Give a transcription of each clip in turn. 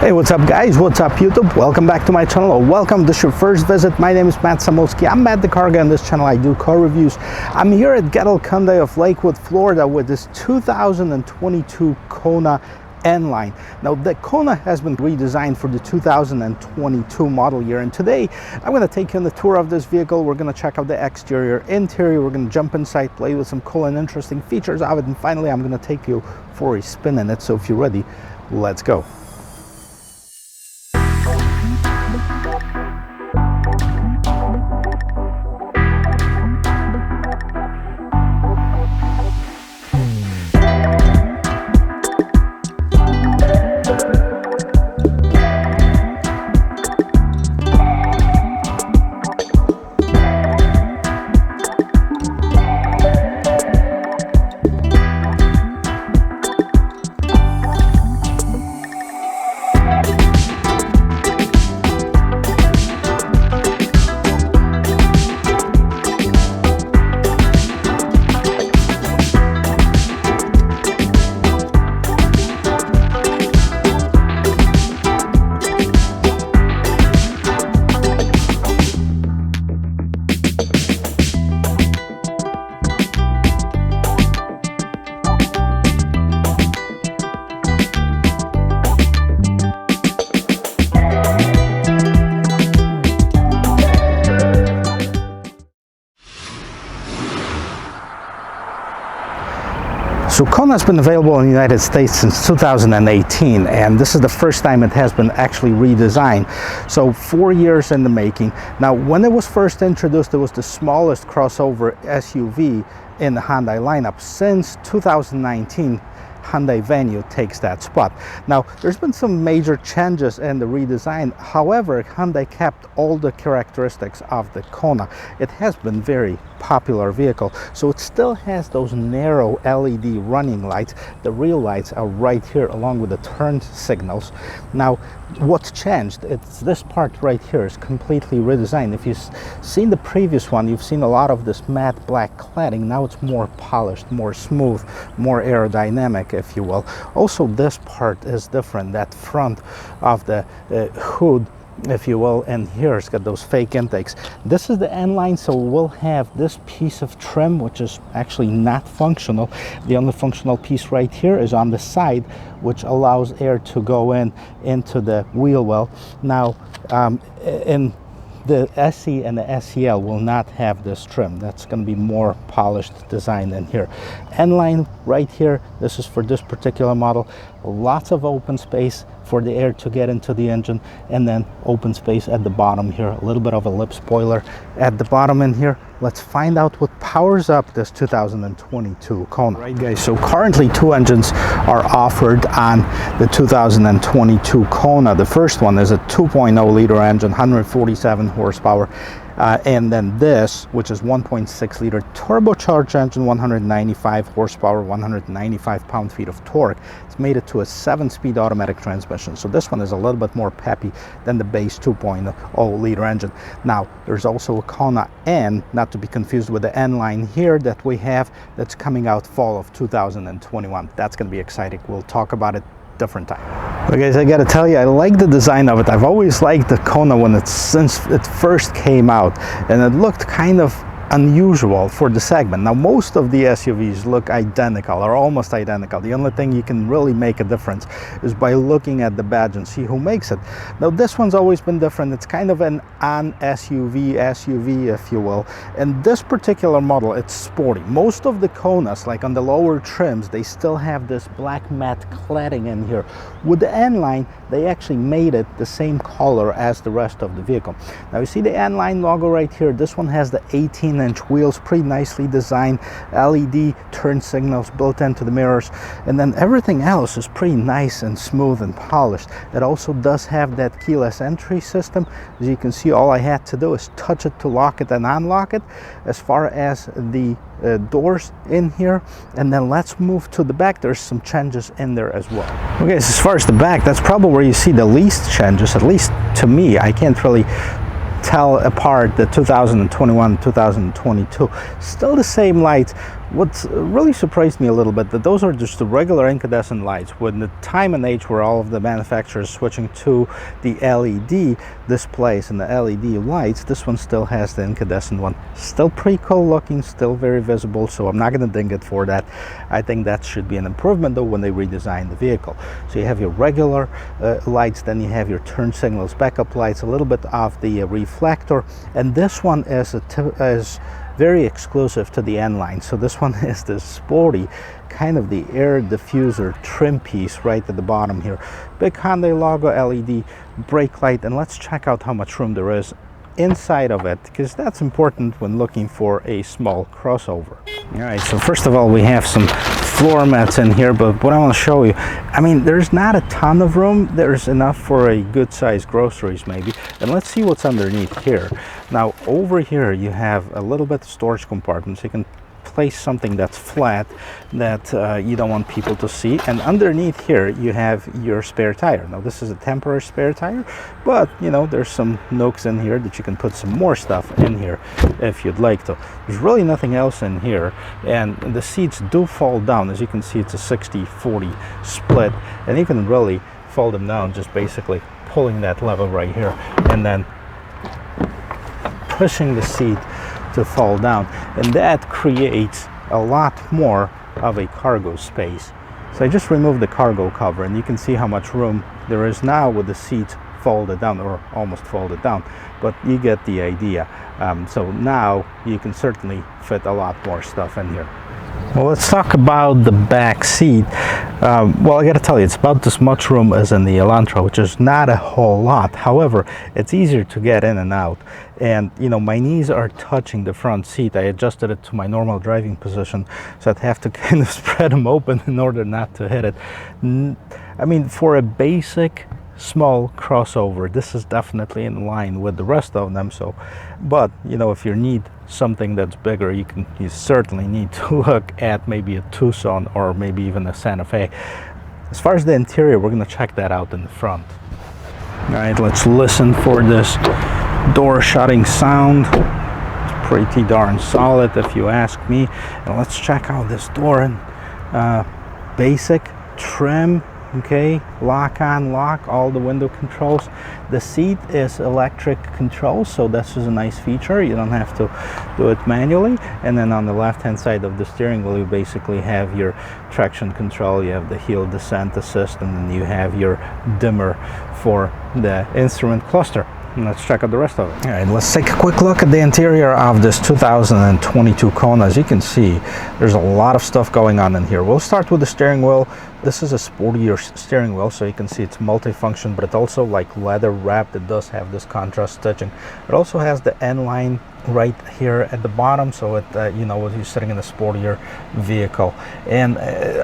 Hey, what's up guys? What's up YouTube? Welcome back to my channel, or welcome. This is your first visit. My name is Matt Samolski. I'm Matt the Car Guy. On this channel I do car reviews. I'm here at Hyundai of Lakewood, Florida with this 2022 Kona N-Line. Now the Kona has been redesigned for the 2022 model year, and today I'm going to take you on the tour of this vehicle. We're going to check out the exterior, interior, we're going to jump inside, play with some cool and interesting features of it, and finally I'm going to take you for a spin in it. So if you're ready, let's go. So Kona has been available in the United States since 2018, and this is the first time it has been actually redesigned. So 4 years in the making. Now, when it was first introduced, it was the smallest crossover SUV in the Hyundai lineup. Since 2019, Hyundai Venue takes that spot. Now, there's been some major changes in the redesign. However, Hyundai kept all the characteristics of the Kona. It has been very popular vehicle, so it still has those narrow LED running lights. The real lights are right here along with the turn signals. Now, what's changed, it's this part right here is completely redesigned. If you've seen the previous one, you've seen a lot of this matte black cladding. Now it's more polished, more smooth, more aerodynamic, if you will. Also, this part is different. That front of the hood, if you will, and here it's got those fake intakes. This is the N-Line, so we'll have this piece of trim which is actually not functional. The only functional piece right here is on the side, which allows air to go into the wheel well. Now in the SE and the SEL will not have this trim. That's going to be more polished design in here. N-Line right here, this is for this particular model. Lots of open space for the air to get into the engine, and then open space at the bottom here. A little bit of a lip spoiler at the bottom in here. Let's find out what powers up this 2022 Kona. Right guys, so currently two engines are offered on the 2022 Kona. The first one is a 2.0 liter engine, 147 horsepower. And then this, which is 1.6 liter turbocharged engine, 195 horsepower, 195 pound-feet of torque. It's made it to a 7-speed automatic transmission. So this one is a little bit more peppy than the base 2.0 liter engine. Now, there's also a Kona N, not to be confused with the N-Line here that we have, that's coming out fall of 2021. That's going to be exciting. We'll talk about it different time. But guys, I gotta tell you, I like the design of it. I've always liked the Kona since it first came out, and it looked kind of unusual for the segment. Now, most of the SUVs look identical or almost identical. The only thing you can really make a difference is by looking at the badge and see who makes it. Now, this one's always been different. It's kind of an SUV, if you will. And this particular model, it's sporty. Most of the Konas, like on the lower trims, they still have this black matte cladding in here. With the N-Line, they actually made it the same color as the rest of the vehicle. Now, you see the N-Line logo right here. This one has the 18-inch wheels, pretty nicely designed, LED turn signals built into the mirrors, and then everything else is pretty nice and smooth and polished. It also does have that keyless entry system. As you can see, all I had to do is touch it to lock it and unlock it. As far as the doors in here, and then let's move to the back. There's some changes in there as well. Okay, so as far as the back, that's probably where you see the least changes, at least to me. I can't really tell apart the 2021 2022. Still the same lights, What's really surprised me a little bit, that those are just the regular incandescent lights. When the time and age where all of the manufacturers switching to the LED displays and the LED lights, this one still has the incandescent one. Still pretty cool looking, still very visible, so I'm not going to ding it for that. I think that should be an improvement though when they redesign the vehicle. So you have your regular lights, then you have your turn signals, backup lights, a little bit of the reflector, and this one is very exclusive to the N line. So this one is the sporty kind of the air diffuser trim piece right at the bottom here. Big Hyundai logo LED brake light, and let's check out how much room there is inside of it, because that's important when looking for a small crossover. All right, so first of all, we have some floor mats in here, but what I want to show you, I mean, there's not a ton of room. There's enough for a good size groceries maybe. And let's see what's underneath here. Now over here you have a little bit of storage compartments. You can place something that's flat that you don't want people to see, and underneath here you have your spare tire. Now this is a temporary spare tire, but you know, there's some nooks in here that you can put some more stuff in here if you'd like to. There's really nothing else in here, and the seats do fold down. As you can see, it's a 60-40 split, and you can really fold them down just basically pulling that lever right here and then pushing the seat to fall down, and that creates a lot more of a cargo space. So I just removed the cargo cover, and you can see how much room there is now with the seats folded down, or almost folded down, but you get the idea. So now you can certainly fit a lot more stuff in here. Well, let's talk about the back seat. Well, I gotta tell you, it's about this much room as in the Elantra, which is not a whole lot. However, it's easier to get in and out. And you know, my knees are touching the front seat. I adjusted it to my normal driving position, so I'd have to kind of spread them open in order not to hit it. I mean, for a basic small crossover, this is definitely in line with the rest of them. So, but you know, if you need something that's bigger, you certainly need to look at maybe a Tucson or maybe even a Santa Fe. As far as the interior, we're going to check that out in the front. All right, let's listen for this door shutting sound. It's pretty darn solid if you ask me. And let's check out this door in basic trim. Okay, lock on, lock, all the window controls. The seat is electric control, so this is a nice feature. You don't have to do it manually. And then on the left hand side of the steering wheel, you basically have your traction control, you have the hill descent assist, and then you have your dimmer for the instrument cluster. And let's check out the rest of it. All right, let's take a quick look at the interior of this 2022 Kona. As you can see, there's a lot of stuff going on in here. We'll start with the steering wheel. This is a sportier steering wheel, so you can see it's multifunction, but it's also like leather wrapped. It does have this contrast stitching. It also has the N line right here at the bottom, so it you know, you're sitting in a sportier vehicle. And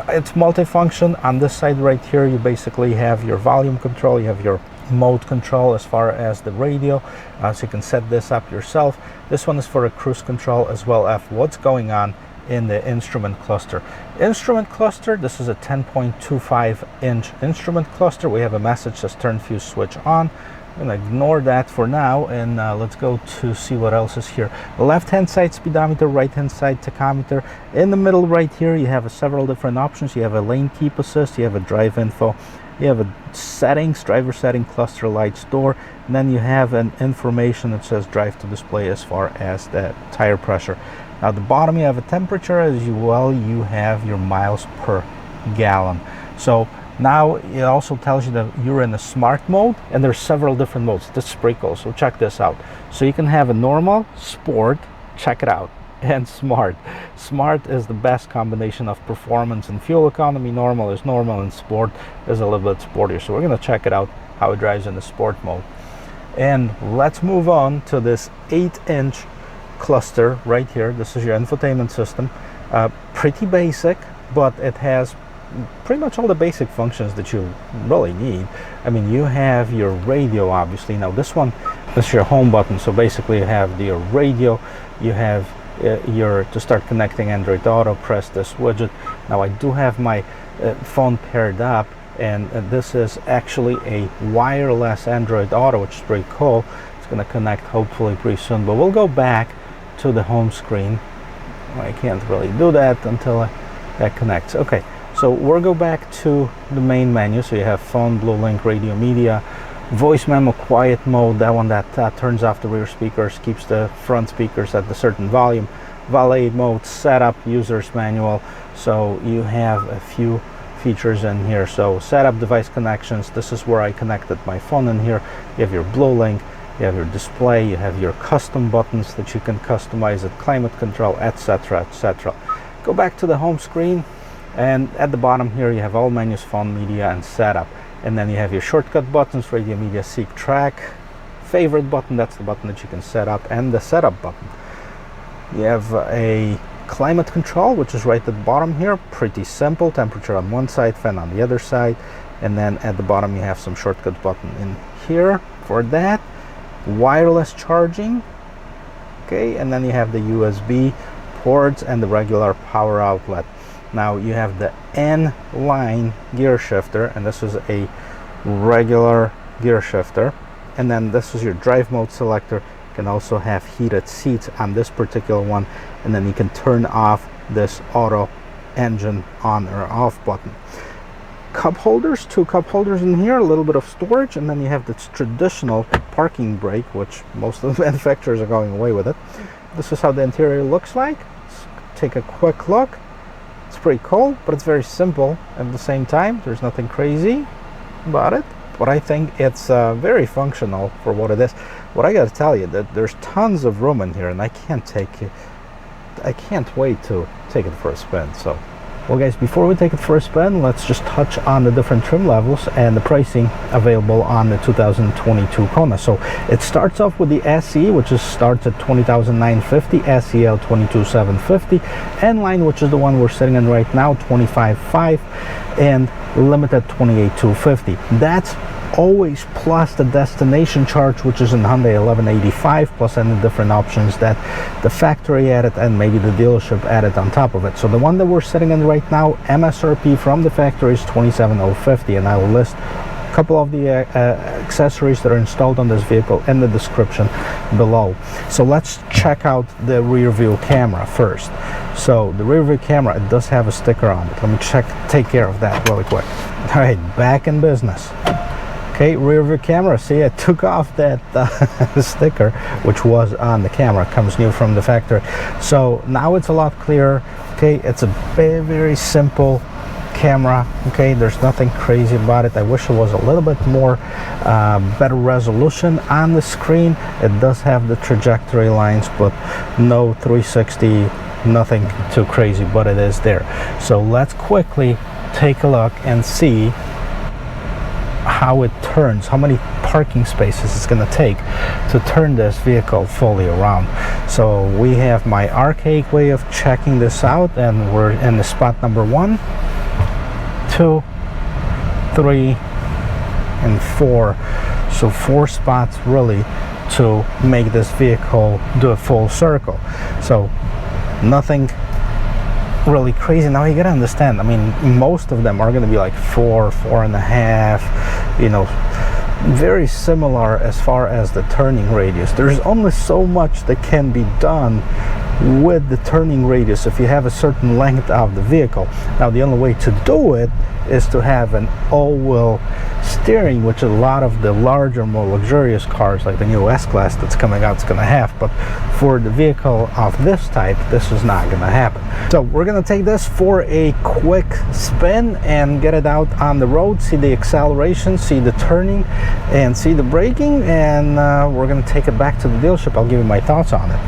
it's multifunction. On this side right here, you basically have your volume control, you have your mode control as far as the radio, so you can set this up yourself. This one is for a cruise control as well as what's going on in the instrument cluster. Instrument cluster, this is a 10.25 inch instrument cluster. We have a message that says turn fuse switch on. I'm going to ignore that for now, and let's go to see what else is here. The left hand side speedometer, right hand side tachometer. In the middle right here you have several different options. You have a lane keep assist, you have a drive info, you have a settings, driver setting, cluster lights, door, and then you have an information that says drive to display as far as the tire pressure. Now at the bottom you have a temperature, as well you have your miles per gallon. So now it also tells you that you're in a smart mode, and there's several different modes. This is pretty cool, so check this out. So you can have a normal, sport, check it out, and smart. Smart is the best combination of performance and fuel economy. Normal is normal, and sport is a little bit sportier. So we're going to check it out, how it drives in the sport mode. And let's move on to this 8-inch cluster right here. This is your infotainment system. Pretty basic, but it has pretty much all the basic functions that you really need. I mean, you have your radio, obviously. Now this one is your home button, so basically you have your radio, you have to start connecting Android Auto, press this widget. Now I do have my phone paired up, and this is actually a wireless Android Auto, which is pretty cool. It's going to connect hopefully pretty soon, but we'll go back to the home screen, I can't really do that until that connects. Okay, so we'll go back to the main menu. So you have phone, Blue Link, radio, media, voice memo, quiet mode, that one that turns off the rear speakers, keeps the front speakers at a certain volume, valet mode, setup, user's manual. So you have a few features in here. So setup, device connections, this is where I connected my phone in here. You have your Blue Link, you have your display, you have your custom buttons that you can customize it, climate control, etc, etc. Go back to the home screen, and at the bottom here you have all menus, phone, media, and setup. And then you have your shortcut buttons, radio, media, seek, track, favorite button, that's the button that you can set up, and the setup button. You have a climate control, which is right at the bottom here, pretty simple, temperature on one side, fan on the other side. And then at the bottom you have some shortcut button in here for that. Wireless charging, okay, and then you have the USB ports and the regular power outlet. Now you have the N-line gear shifter, and this is a regular gear shifter. And then this is your drive mode selector. You can also have heated seats on this particular one, and then you can turn off this auto engine on or off button. Cup holders, 2 cup holders in here, a little bit of storage, and then you have this traditional parking brake, which most of the manufacturers are going away with it. This is how the interior looks like. Let's take a quick look. It's pretty cool, but it's very simple at the same time. There's nothing crazy about it, but I think it's very functional for what it is. What I gotta tell you, that there's tons of room in here, and I can't wait to take it for a spin. So, well guys, before we take it for a spin, let's just touch on the different trim levels and the pricing available on the 2022 Kona. So it starts off with the SE, which starts at $20,950, SEL $22,750, N-Line, which is the one we're sitting in right now, $25,500, and Limited $28,250. That's always plus the destination charge, which is in Hyundai 1185, plus any different options that the factory added and maybe the dealership added on top of it. So the one that we're sitting in right now, MSRP from the factory is $27,050, and I will list a couple of the accessories that are installed on this vehicle in the description below. So let's check out the rear view camera first. So the rear view camera, it does have a sticker on it. Let me take care of that really quick. All right, back in business. Okay, rear view camera, see, I took off that sticker which was on the camera, comes new from the factory. So now it's a lot clearer. Okay, it's a very, very simple camera. Okay, there's nothing crazy about it. I wish it was a little bit more better resolution on the screen. It does have the trajectory lines, but no 360, nothing too crazy, but it is there. So let's quickly take a look and see how it turns, how many parking spaces it's going to take to turn this vehicle fully around. So we have my archaic way of checking this out, and we're in the spot number 1, 2, 3, and 4. So 4 spots really to make this vehicle do a full circle. So nothing really crazy. Now you gotta understand, I mean, most of them are gonna be like 4, 4.5, you know, very similar as far as the turning radius. There's only so much that can be done with the turning radius if you have a certain length of the vehicle. Now the only way to do it is to have an all-wheel steering, which a lot of the larger, more luxurious cars like the new S-Class that's coming out is going to have. But for the vehicle of this type, this is not going to happen. So we're going to take this for a quick spin and get it out on the road, see the acceleration, see the turning, and see the braking, and we're going to take it back to the dealership. I'll give you my thoughts on it.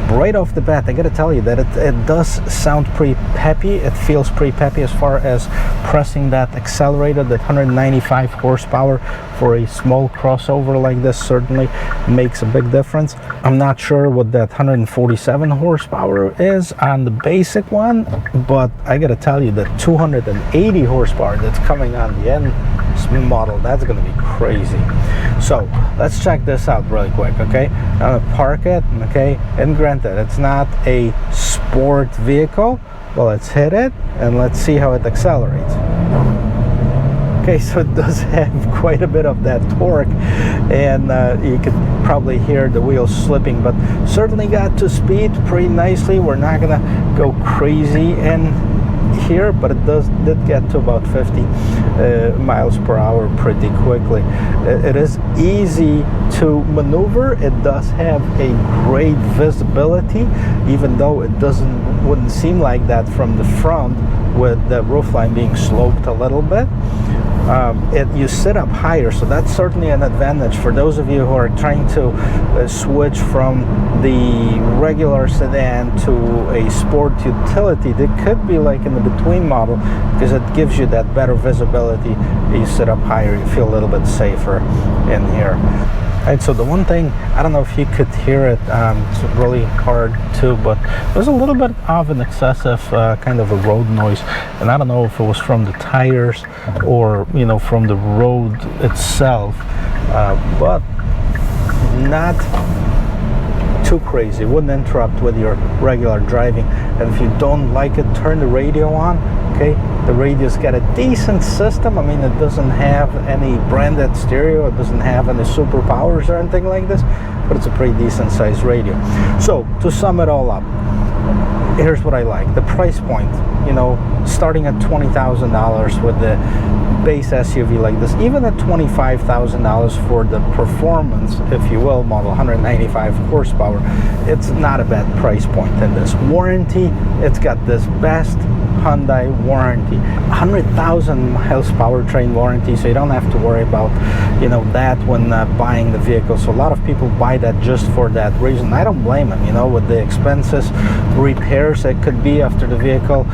Right off the bat, I gotta tell you that it does sound pretty peppy. It feels pretty peppy as far as pressing that accelerator. That 195 horsepower for a small crossover like this certainly makes a big difference. I'm not sure what that 147 horsepower is on the basic one, but I gotta tell you that 280 horsepower that's coming on the N model, that's gonna be crazy. So let's check this out really quick. Okay, I'm gonna park it. Okay, and granted, it's not a sport vehicle. Well, let's hit it and let's see how it accelerates. Okay, so it does have quite a bit of that torque, and you could probably hear the wheels slipping, but certainly got to speed pretty nicely. We're not gonna go crazy in here, but it did get to about 50 miles per hour pretty quickly. It is easy to maneuver. It does have a great visibility, even though it wouldn't seem like that from the front, with the roofline being sloped a little bit. You sit up higher, so that's certainly an advantage for those of you who are trying to switch from the regular sedan to a sport utility. That could be like in the between model, because it gives you that better visibility. You sit up higher, you feel a little bit safer in here. Right, so the one thing, I don't know if you could hear it, it's really hard too, but there's a little bit of an excessive kind of a road noise, and I don't know if it was from the tires or, you know, from the road itself, but not too crazy. It wouldn't interrupt with your regular driving. And if you don't like it, turn the radio on. Okay, the radio's got a decent system. I mean, it doesn't have any branded stereo, it doesn't have any superpowers or anything like this, but it's a pretty decent sized radio. So to sum it all up, here's what I like. The price point, you know, starting at $20,000 with the base SUV like this, even at $25,000 for the performance, if you will, model 195 horsepower, it's not a bad price point. In this warranty, it's got this best Hyundai warranty, 100,000 miles powertrain warranty, so you don't have to worry about, you know, that when buying the vehicle. So a lot of people buy that just for that reason. I don't blame them, you know, with the expenses, repairs that could be after the vehicle,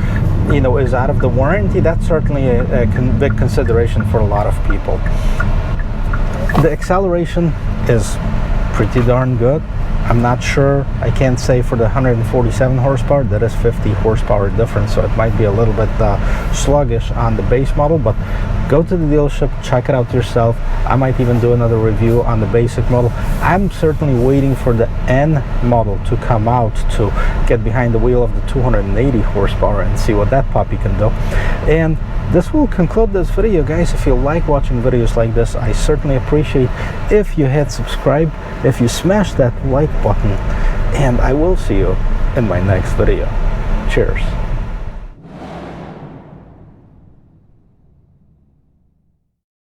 you know, is out of the warranty. That's certainly a big consideration for a lot of people. The acceleration is pretty darn good. I'm not sure, I can't say for the 147 horsepower, that is 50 horsepower difference, so it might be a little bit sluggish on the base model, but go to the dealership, check it out yourself. I might even do another review on the basic model. I'm certainly waiting for the N model to come out to get behind the wheel of the 280 horsepower and see what that puppy can do. And this will conclude this video, guys. If you like watching videos like this, I certainly appreciate if you hit subscribe, if you smash that like button, and I will see you in my next video. Cheers.